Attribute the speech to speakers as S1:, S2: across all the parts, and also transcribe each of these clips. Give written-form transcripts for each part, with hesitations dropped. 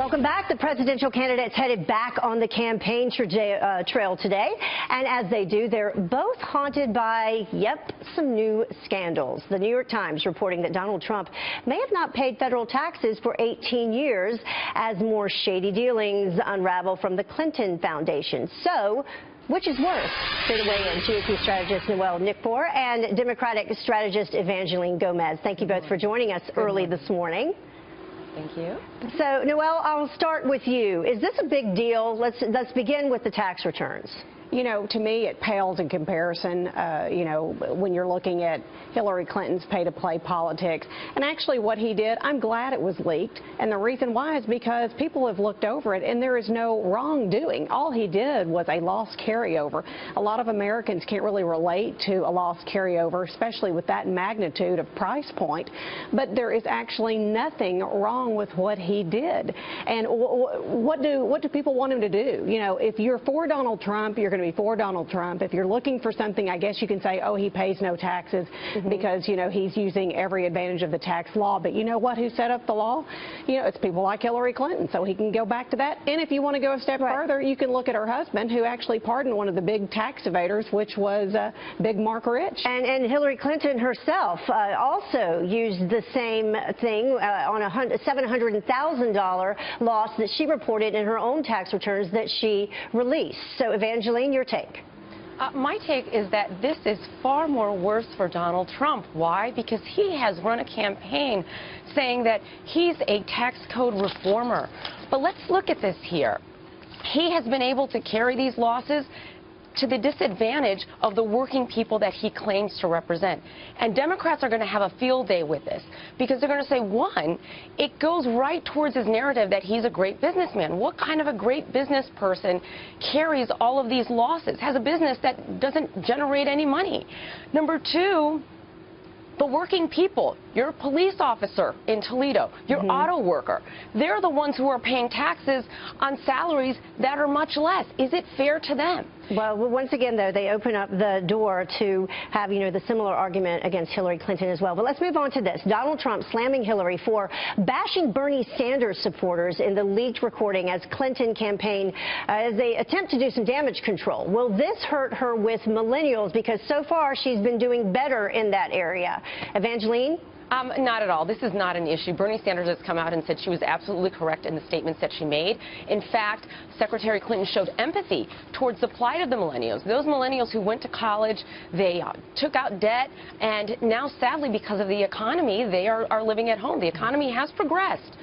S1: Welcome back. The presidential candidates headed back on the campaign trail today. And as they do, they're both haunted by, some new scandals. The New York Times reporting that Donald Trump may have not paid federal taxes for 18 years as more shady dealings unravel from the Clinton Foundation. So, which is worse? Here to weigh in, GOP strategist Noel Nikpour and Democratic strategist Evangeline Gomez. Thank you both for joining us early this morning.
S2: Thank you.
S1: So, Noel, I'll start with you. Is this a big deal? Let's begin with the tax returns.
S3: You know, to me, it pales in comparison, when you're looking at Hillary Clinton's pay-to-play politics. And actually what he did, I'm glad it was leaked. And the reason why is because people have looked over it and there is no wrongdoing. All he did was a lost carryover. A lot of Americans can't really relate to a lost carryover, especially with that magnitude of price point. But there is actually nothing wrong with what he did. And what do people want him to do? You know, if you're for Donald Trump, you're going to be for Donald Trump. If you're looking for something, I guess you can say, oh, he pays no taxes because, you know, he's using every advantage of the tax law. But you know what? Who set up the law? You know, it's people like Hillary Clinton. So he can go back to that. And if you want to go a step further, you can look at her husband, who actually pardoned one of the big tax evaders, which was Big Mark Rich.
S1: And Hillary Clinton herself also used the same thing on a $700,000 loss that she reported in her own tax returns that she released. So, Evangeline, your take.
S2: My take is that this is far more worse for Donald Trump. Why? Because he has run a campaign saying that he's a tax code reformer. But let's look at this here. He has been able to carry these losses to the disadvantage of the working people that he claims to represent. And Democrats are going to have a field day with this because they're going to say, one, it goes right towards his narrative that he's a great businessman. What kind of a great business person carries all of these losses, has a business that doesn't generate any money? Number two, the working people. You're a police officer in Toledo. You're an auto worker. They're the ones who are paying taxes on salaries that are much less. Is it fair to them?
S1: Well, once again, though, they open up the door to have, the similar argument against Hillary Clinton as well. But let's move on to this. Donald Trump slamming Hillary for bashing Bernie Sanders supporters in the leaked recording as Clinton campaign as they attempt to do some damage control. Will this hurt her with millennials? Because so far she's been doing better in that area. Evangeline?
S2: Not at all. This is not an issue. Bernie Sanders has come out and said she was absolutely correct in the statements that she made. In fact, Secretary Clinton showed empathy towards the plight of the millennials. Those millennials who went to college, they took out debt, and now, sadly, because of the economy, they are living at home. The economy has progressed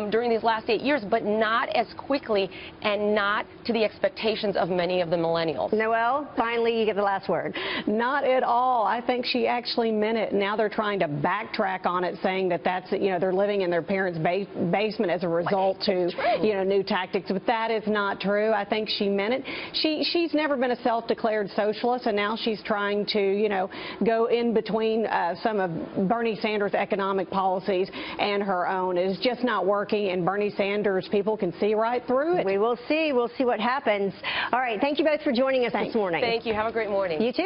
S2: during these last 8 years, but not as quickly and not to the expectations of many of the millennials.
S1: Noel, finally, you get the last word.
S3: Not at all. I think she actually meant it. Now they're trying to backtrack on it, saying that they're living in their parents' basement as a result to new tactics. But that is not true. I think she meant it. She's never been a self-declared socialist, and now she's trying to go in between some of Bernie Sanders' economic policies and her own. It is just not working, and Bernie Sanders people can see right through it.
S1: We will see. We'll see what happens. All right. Thank you both for joining us this morning.
S2: Thank you. Have a great morning.
S1: You too.